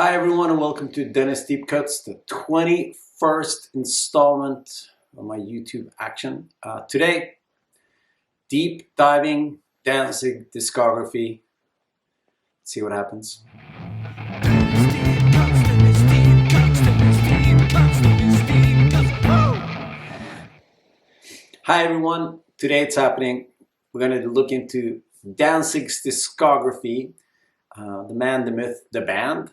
Hi everyone and welcome to Dennis Deep Cuts, the 21st installment of my YouTube action. Today, deep diving Danzig discography. Let's see what happens. Hi everyone, today it's happening. We're going to look into Danzig's discography, the man, the myth, the band.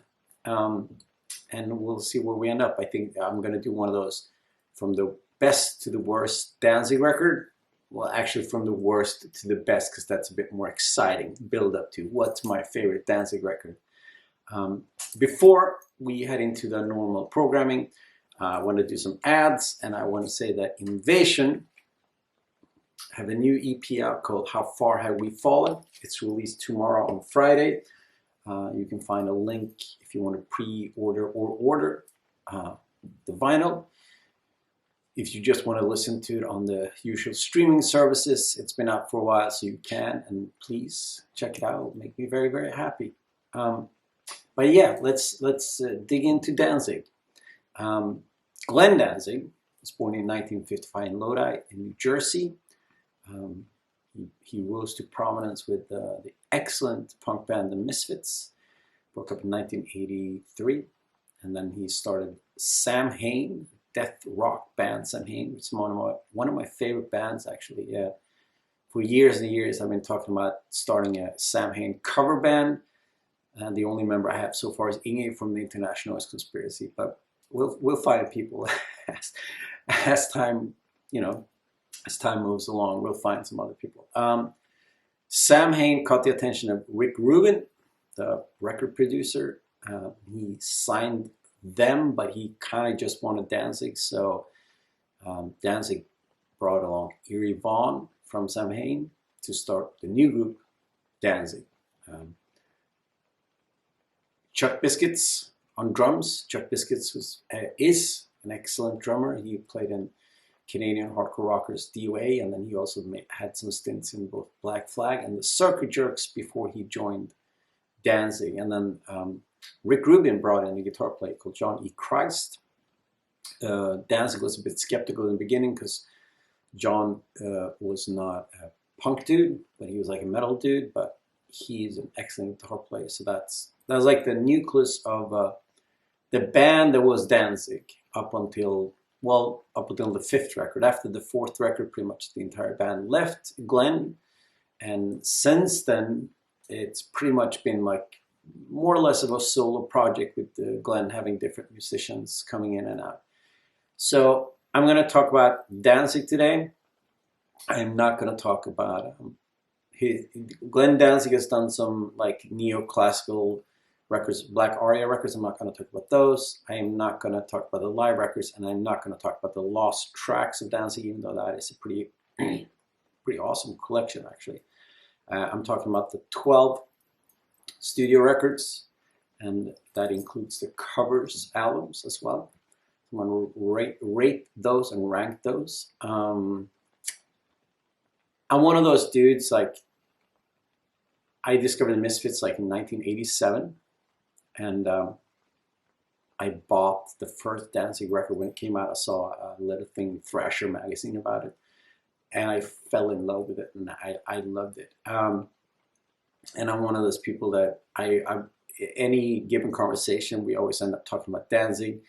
And we'll see where we end up. I think I'm going to do one of those from the best to the worst Danzig record. Well, actually from the worst to the best, because that's a bit more exciting. Build up to what's my favorite Danzig record. Before we head into the normal programming, I want to do some ads, and I want to say that Invasion have a new EP out called How Far Have We Fallen. It's released tomorrow on Friday. You can find a link if you want to pre-order or order the vinyl. If you just want to listen to it on the usual streaming services, it's been out for a while, so you can, and please check it out. It'll make me very, very happy. But yeah, let's dig into Danzig. Glenn Danzig was born in 1955 in Lodi in New Jersey. He rose to prominence with the excellent punk band The Misfits. Broke up in 1983, and then he started Sam Hain, death rock band Sam Hain, which is one of my favorite bands actually. Yeah, for years and years I've been talking about starting a Sam Hain cover band, and the only member I have so far is Inge from the International Noise Conspiracy. But we'll find people as time moves along. We'll find some other people. Sam Hain caught the attention of Rick Rubin, the record producer. He signed them, but he kind of just wanted Danzig. So Danzig brought along Eerie Vaughn from Sam Hain to start the new group, Danzig. Chuck Biscuits on drums. Chuck Biscuits is an excellent drummer. He played in Canadian hardcore rockers DOA, and then he also had some stints in both Black Flag and the Circuit Jerks before he joined Danzig. And then Rick Rubin brought in a guitar player called John E. Christ. Danzig was a bit skeptical in the beginning because John was not a punk dude, but he was like a metal dude. But he's an excellent guitar player, so that was like the nucleus of the band that was Danzig up until the fifth record. After the fourth record, pretty much the entire band left Glenn, and since then it's pretty much been like more or less of a solo project with Glenn having different musicians coming in and out. So I'm going to talk about Danzig today. I'm not going to talk about Glenn Danzig has done some like neoclassical records, Black Aria records. I'm not going to talk about those. I am not going to talk about the live records, and I'm not going to talk about the lost tracks of Danzig, even though that is a pretty awesome collection actually. I'm talking about the 12 studio records, and that includes the covers albums as well. I'm going to rate those and rank those. I'm one of those dudes, like, I discovered the Misfits like in 1987, and I bought the first Danzig record when it came out. I saw a little thing, Thrasher magazine, about it, and I fell in love with it, and I loved it. And I'm one of those people that any given conversation, we always end up talking about Danzig,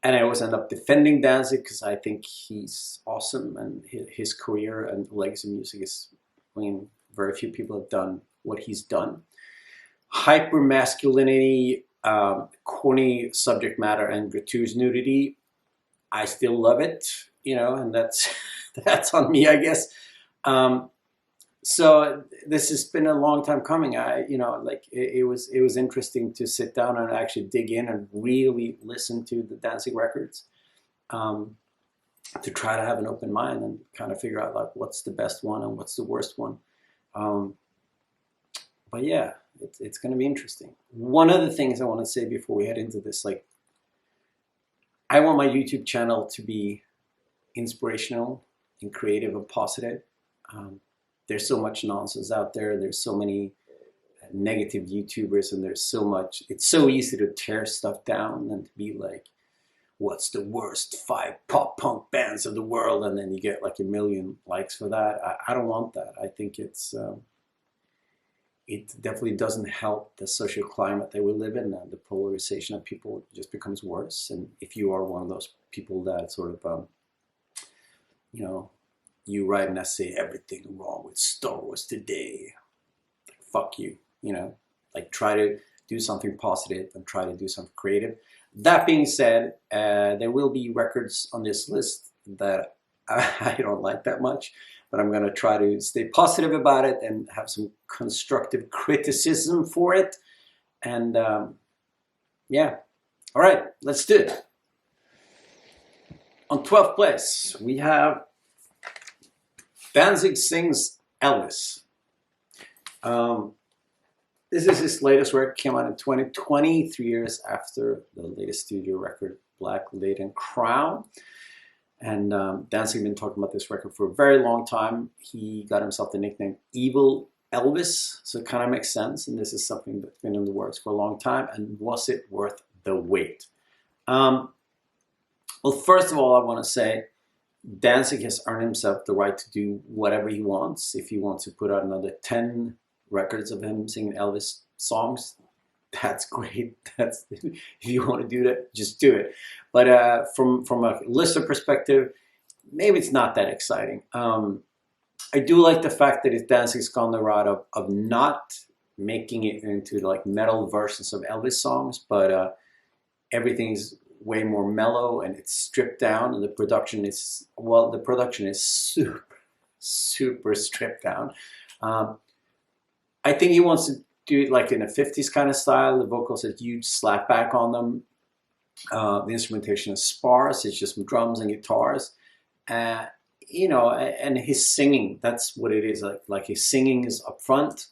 and I always end up defending Danzig because I think he's awesome, and his career and legacy music is, I mean, very few people have done what he's done. Hyper masculinity, corny subject matter, and gratuitous nudity, I still love it, and that's on me, I guess. So this has been a long time coming. It was interesting to sit down and actually dig in and really listen to the Danzig records, to try to have an open mind and kind of figure out like what's the best one and what's the worst one. But yeah, it's going to be interesting. One of the things I want to say before we head into this, like, I want my YouTube channel to be inspirational and creative and positive. There's so much nonsense out there. There's so many negative YouTubers, and there's so much, it's so easy to tear stuff down and to be like, what's the worst 5 pop punk bands of the world, and then you get like 1 million likes for that. I don't want that. I think it's it definitely doesn't help the social climate that we live in, and the polarization of people just becomes worse. And if you are one of those people that sort of you know, you write an essay, everything wrong with Star Wars today, like, fuck you, you know, like, try to do something positive and try to do something creative. That being said, there will be records on this list that I don't like that much, but I'm going to try to stay positive about it and have some constructive criticism for it. And yeah, all right, let's do it. On 12th place, we have Danzig sings Elvis. This is his latest work, came out in 2020, 3 years after the latest studio record, Black Laden Crown. And Danzig has been talking about this record for a very long time. He got himself the nickname Evil Elvis, so it kind of makes sense. And this is something that's been in the works for a long time. And was it worth the wait? Well, first of all, I want to say Danzig has earned himself the right to do whatever he wants. If he wants to put out another 10 records of him singing Elvis songs, that's great. That's, if you want to do that, just do it. But from a listener perspective, maybe it's not that exciting. I do like the fact that Danzig's gone the route of not making it into like metal versions of Elvis songs, but everything's way more mellow and it's stripped down, and the production is, well, the production is super stripped down. I think he wants to do it like in a 50s kind of style. The vocals are huge slap back on them. The instrumentation is sparse. It's just drums and guitars. You know, and his singing, that's what it is. Like his singing is up front.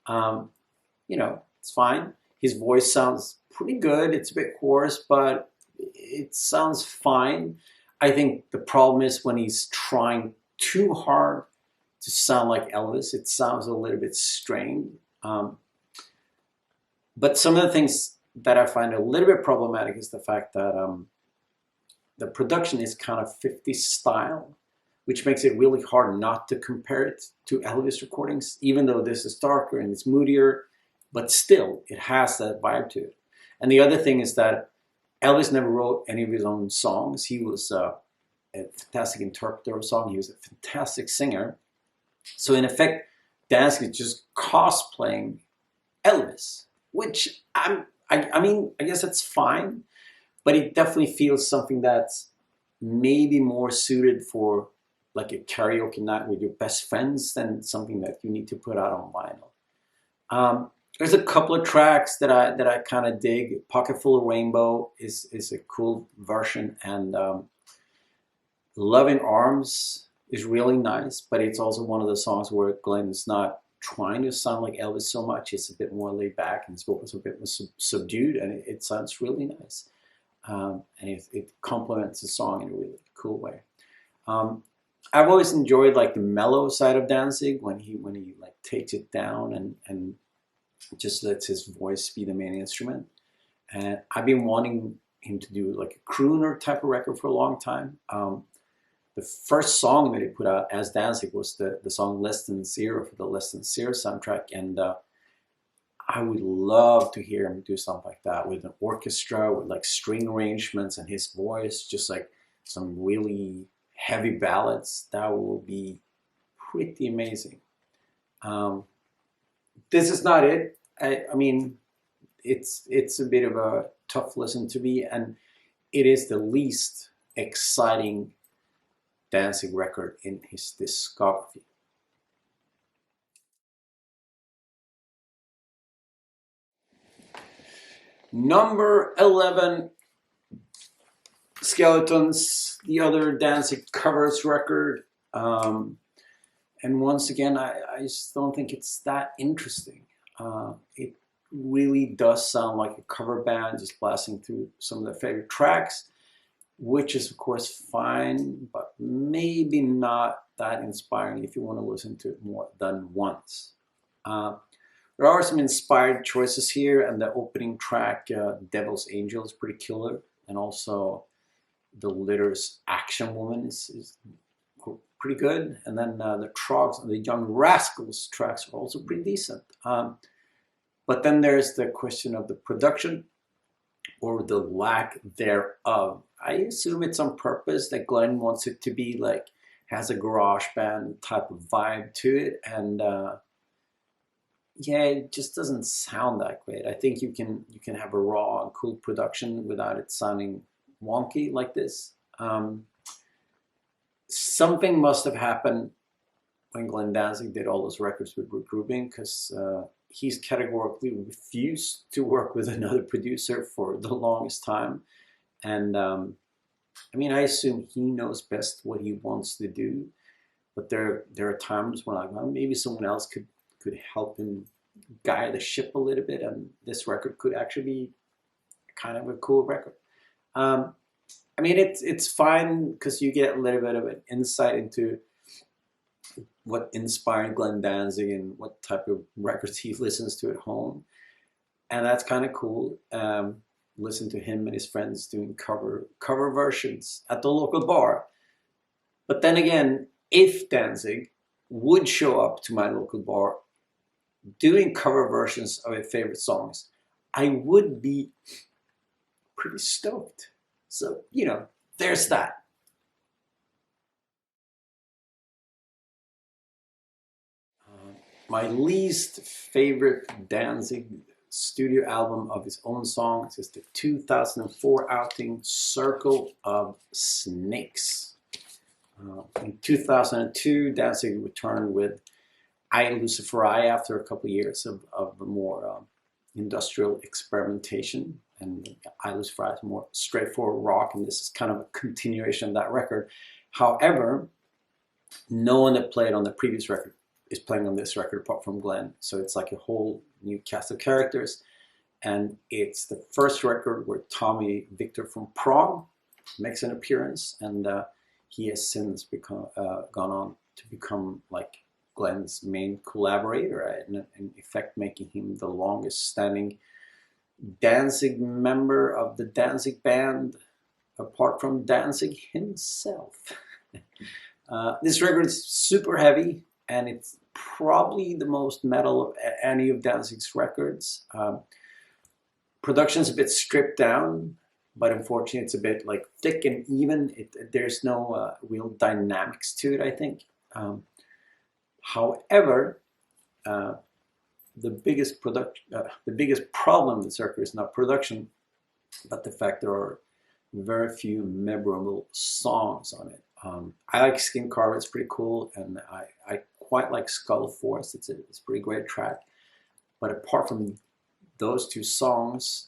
You know, it's fine. His voice sounds pretty good. It's a bit hoarse, but it sounds fine. I think the problem is when he's trying too hard to sound like Elvis, it sounds a little bit strained. But some of the things that I find a little bit problematic is the fact that the production is kind of 50s style, which makes it really hard not to compare it to Elvis recordings, even though this is darker and it's moodier, but still it has that vibe to it. And the other thing is that Elvis never wrote any of his own songs. He was a fantastic interpreter of song. He was a fantastic singer. So in effect, Danzig is just cosplaying Elvis, which I mean, I guess that's fine, but it definitely feels something that's maybe more suited for like a karaoke night with your best friends than something that you need to put out on vinyl. There's a couple of tracks that I kind of dig. Pocket Full of Rainbow is a cool version, and Loving Arms is really nice, but it's also one of the songs where Glenn is not trying to sound like Elvis so much. It's a bit more laid back and his vocals are a bit more subdued, and it sounds really nice. And it complements the song in a really cool way. I've always enjoyed like the mellow side of Danzig when he like takes it down and just lets his voice be the main instrument. And I've been wanting him to do like a crooner type of record for a long time. The first song that he put out as Danzig was the song Less Than Zero for the Less Than Zero soundtrack. And I would love to hear him do something like that with an orchestra, with like string arrangements and his voice, just like some really heavy ballads. That will be pretty amazing. This is not it. I mean, it's a bit of a tough listen to me, and it is the least exciting Danzig record in his discography. Number 11, Skeletons, the other Danzig covers record. And once again, I just don't think it's that interesting. It really does sound like a cover band just blasting through some of their favorite tracks, which is of course fine, but maybe not that inspiring if you want to listen to it more than once. There are some inspired choices here, and the opening track, Devil's Angel, is pretty killer, and also the Litter's Action Woman is pretty good, and then the Trogs and the Young Rascals tracks are also pretty decent. But then there's the question of the production, or the lack thereof. I assume it's on purpose that Glenn wants it to be like, has a garage band type of vibe to it, and yeah, it just doesn't sound that great. I think you can have a raw and cool production without it sounding wonky like this. Something must have happened when Glenn Danzig did all those records with Rick Rubin, because he's categorically refused to work with another producer for the longest time. And I mean, I assume he knows best what he wants to do, but there are times when like, well, maybe someone else could help him guide the ship a little bit, and this record could actually be kind of a cool record. I mean, it's fine because you get a little bit of an insight into what inspired Glenn Danzig and what type of records he listens to at home, and that's kind of cool. Listen to him and his friends doing cover versions at the local bar. But then again, if Danzig would show up to my local bar doing cover versions of his favorite songs, I would be pretty stoked. So, you know, there's that. My least favorite Danzig studio album of his own songs is the 2004 outing Circle of Snakes. In 2002, Danzig returned with I, Luciferi after a couple of years of more industrial experimentation. And I, Luciferi is more straightforward rock, and this is kind of a continuation of that record. However, no one that played on the previous record is playing on this record apart from Glenn. So it's like a whole new cast of characters. And it's the first record where Tommy Victor from Prague makes an appearance, and he has since gone on to become like Glenn's main collaborator, and in effect making him the longest standing Danzig member of the Danzig band, apart from Danzig himself. This record is super heavy, and it's probably the most metal of any of Danzig's records. Production's a bit stripped down, but unfortunately it's a bit like thick and even. There's no real dynamics to it, I think. However, the biggest problem with this record is not production, but the fact there are very few memorable songs on it. I like Skin Carver, it's pretty cool, and I quite like Skull Force, it's a pretty great track. But apart from those two songs,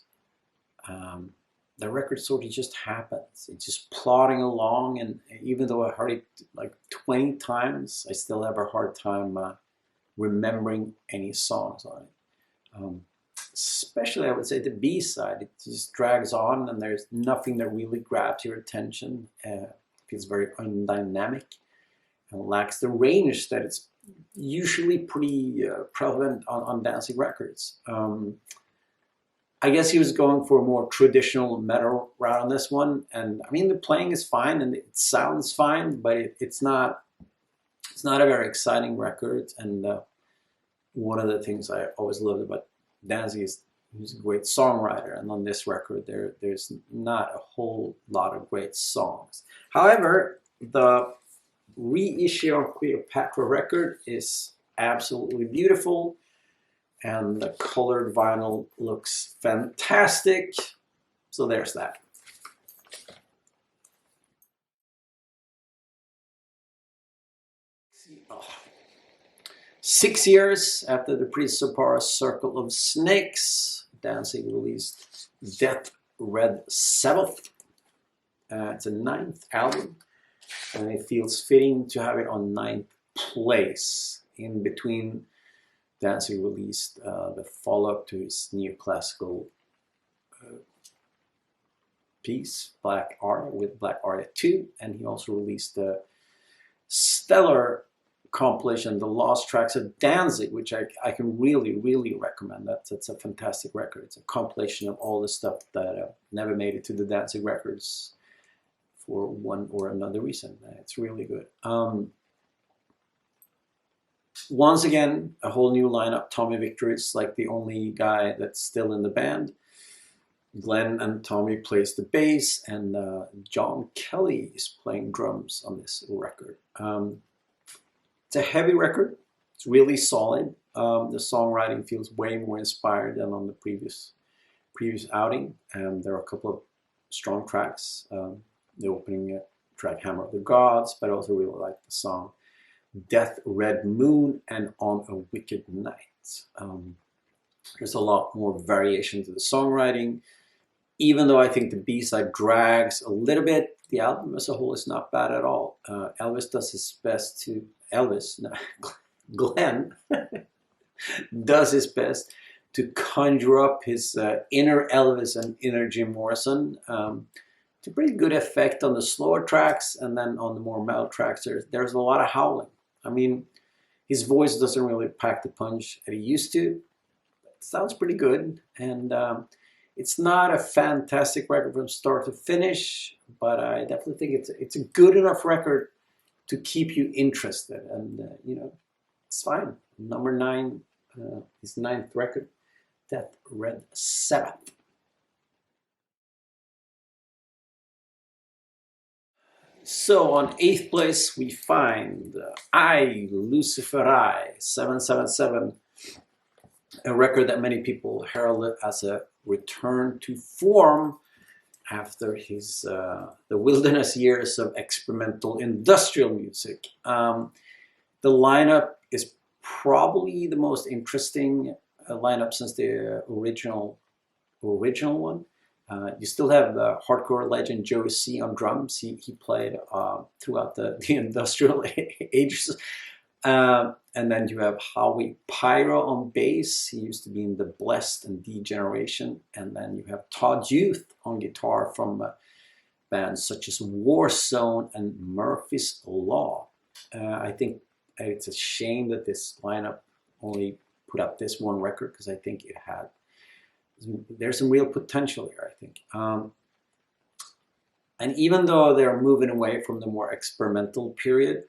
the record sort of just happens. It's just plodding along, and even though I heard it like 20 times, I still have a hard time remembering any songs on it. Especially, I would say, the B-side. It just drags on, and there's nothing that really grabs your attention. Feels very undynamic and lacks the range that it's usually pretty prevalent on Danzig records. I guess he was going for a more traditional metal route on this one, and I mean the playing is fine and it sounds fine, but it's not a very exciting record. And one of the things I always loved about Danzig is he's a great songwriter, and on this record there's not a whole lot of great songs. However, the reissue of Cleopatra record is absolutely beautiful, and the colored vinyl looks fantastic. So there's that. Oh. 6 years after the pre-Sopara Circle of Snakes, Danzig released Deth Red Sabaoth. It's a 9th album, and it feels fitting to have it on 9th place. In between, Danzig released the follow-up to his neoclassical piece, Black Aria, with Black Aria 2, and he also released the stellar compilation, The Lost Tracks of Danzig, which I can really, really recommend. That's a fantastic record. It's a compilation of all the stuff that never made it to the Danzig records for one or another reason. It's really good. Once again, a whole new lineup. Tommy Victor is like the only guy that's still in the band. Glenn and Tommy plays the bass, and John Kelly is playing drums on this record. It's a heavy record. It's really solid. The songwriting feels way more inspired than on the previous outing. There are a couple of strong tracks. The opening track, Hammer of the Gods, but I also really like the song Deth Red Moon and On a Wicked Night. There's a lot more variation to the songwriting. Even though I think the B-side drags a little bit, the album as a whole is not bad at all. Elvis does his best to, Glenn does his best to conjure up his inner Elvis and inner Jim Morrison. It's a pretty good effect on the slower tracks, and then on the more metal tracks, there's a lot of howling. I mean, his voice doesn't really pack the punch that he used to. It sounds pretty good, and it's not a fantastic record from start to finish, but I definitely think it's a good enough record to keep you interested, and you know, it's fine. Number 9, his 9th record, Deth Red Sabaoth. So on 8th place we find Luciferi 777, a record that many people heralded as a return to form after his the wilderness years of experimental industrial music. The lineup is probably the most interesting lineup since the original one. You still have the hardcore legend Joe C on drums. He played throughout the industrial ages. And then you have Howie Pyro on bass. He used to be in the Blessed and D-Generation. And then you have Todd Youth on guitar from bands such as Warzone and Murphy's Law. I think it's a shame that this lineup only put up this one record, because I think there's some real potential here, I think. And even though they're moving away from the more experimental period,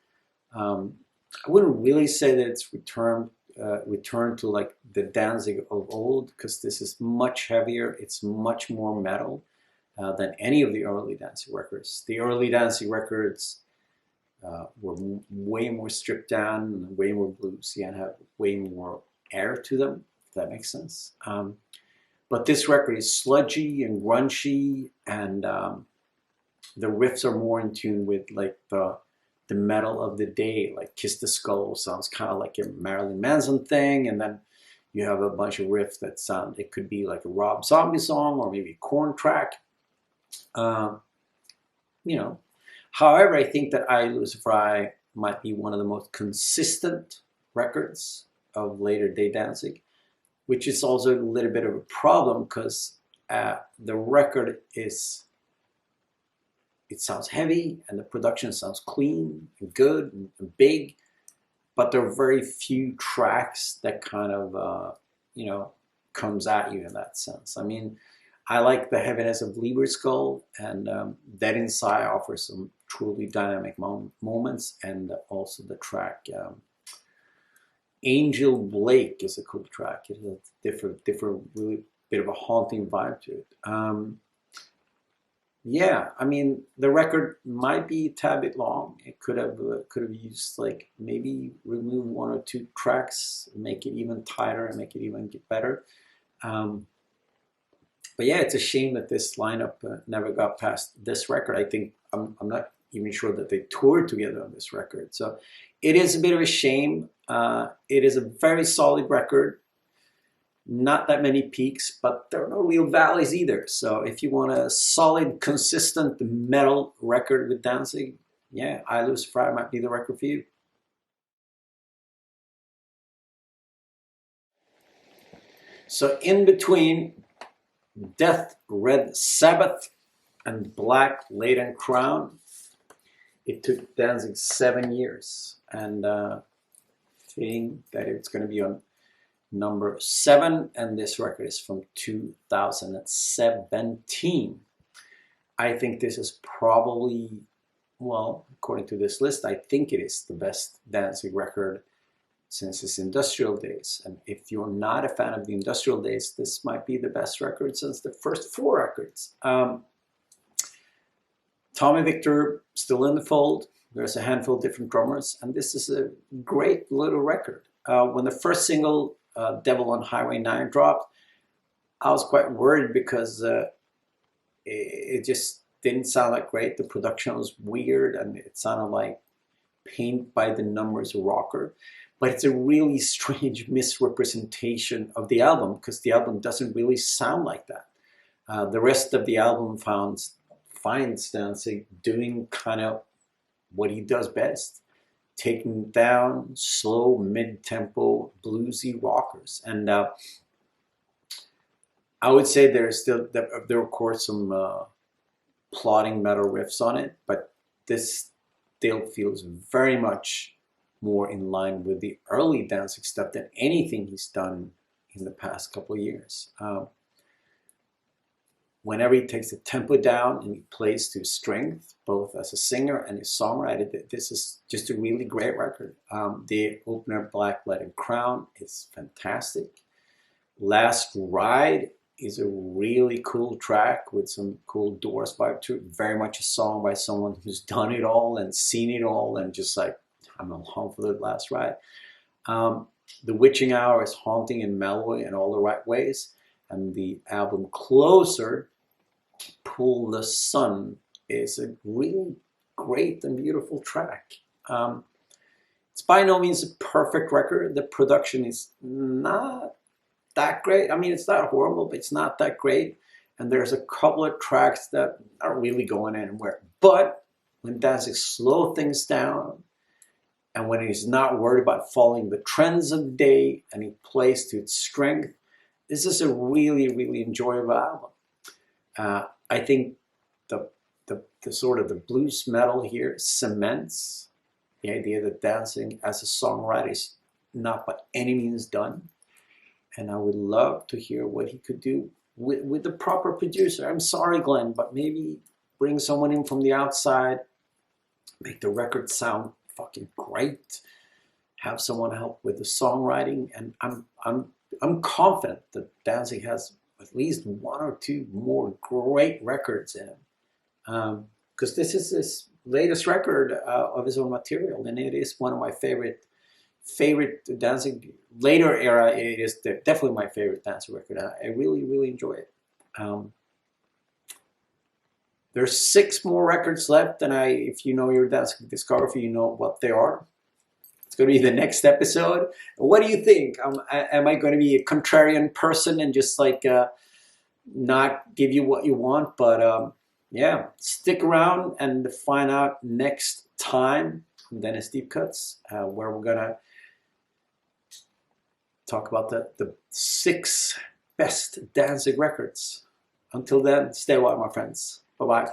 I wouldn't really say that it's returned to like the Danzig of old, because this is much heavier. It's much more metal than any of the early Danzig records. The early Danzig records were way more stripped down, way more bluesy, and have way more air to them, if that makes sense. But this record is sludgy and grungy, and the riffs are more in tune with like the metal of the day. Like Kiss the Skull sounds kind of like a Marilyn Manson thing, and then you have a bunch of riffs that sound, it could be like a Rob Zombie song or maybe a Korn track. You know, however, I think that Luciferi might be one of the most consistent records of later day Danzig, which is also a little bit of a problem, because the record it sounds heavy and the production sounds clean and good and big, but there are very few tracks that kind of, you know, comes at you in that sense. I mean, I like the heaviness of Lieber Skull, and Dead Inside offers some truly dynamic moments, and also the track Angel Blake is a cool track. It has a different, really bit of a haunting vibe to it. Yeah, I mean, the record might be a tad bit long. It could have used, like, maybe remove 1 or 2 tracks, make it even tighter and make it even get better. But yeah, it's a shame that this lineup never got past this record. I think I'm not even sure that they toured together on this record. So it is a bit of a shame. It is a very solid record. Not that many peaks, but there are no real valleys either. So if you want a solid, consistent metal record with Danzig, yeah, Luciferi might be the record for you. So in between Deth Red Sabaoth and Black Laden Crown, it took Danzig 7 years. And saying that it's going to be on number 7, and this record is from 2017. I think this is probably, well, according to this list, I think it is the best Danzig record since his industrial days. And if you're not a fan of the industrial days, this might be the best record since the first 4 records. Tommy Victor still in the fold. There's a handful of different drummers, and this is a great little record. When the first single, Devil on Highway 9, dropped, I was quite worried because it just didn't sound like great. The production was weird, and it sounded like paint by the numbers rocker. But it's a really strange misrepresentation of the album, because the album doesn't really sound like that. The rest of the album finds Danzig doing kind of what he does best, taking down slow, mid-tempo, bluesy rockers. And I would say there are of course some plodding metal riffs on it, but this still feels very much more in line with the early Danzig stuff than anything he's done in the past couple of years. Whenever he takes the tempo down and he plays to his strength, both as a singer and his songwriter, this is just a really great record. The opener, Black Leaded Crown, is fantastic. Last Ride is a really cool track with some cool Doors vibe to it. Very much a song by someone who's done it all and seen it all and just like, I'm along for the last ride. The Witching Hour is haunting and mellow in all the right ways. And the album Closer, Pull the Sun, is a really great and beautiful track. It's by no means a perfect record. The production is not that great. I mean, it's not horrible, but it's not that great. And there's a couple of tracks that aren't really going anywhere. But when Danzig slows things down, and when he's not worried about following the trends of the day, and he plays to its strength, this is a really, really enjoyable album. I think the sort of the blues metal here cements the idea that Danzig as a songwriter is not by any means done. And I would love to hear what he could do with the proper producer. I'm sorry, Glenn, but maybe bring someone in from the outside, make the record sound fucking great, have someone help with the songwriting, and I'm confident that Danzig has at least 1 or 2 more great records in him, because this is his latest record of his own material, and it is one of my favorite Danzig later era. It is definitely my favorite Danzig record. I really enjoy it. There's 6 more records left, and if you know your Danzig discography, you know what they are. It's going to be the next episode. What do you think? Am I going to be a contrarian person and just like not give you what you want? But yeah, stick around and find out next time on Dennis Deep Cuts, where we're going to talk about the 6 best Danzig records. Until then, stay well, my friends. Bye-bye.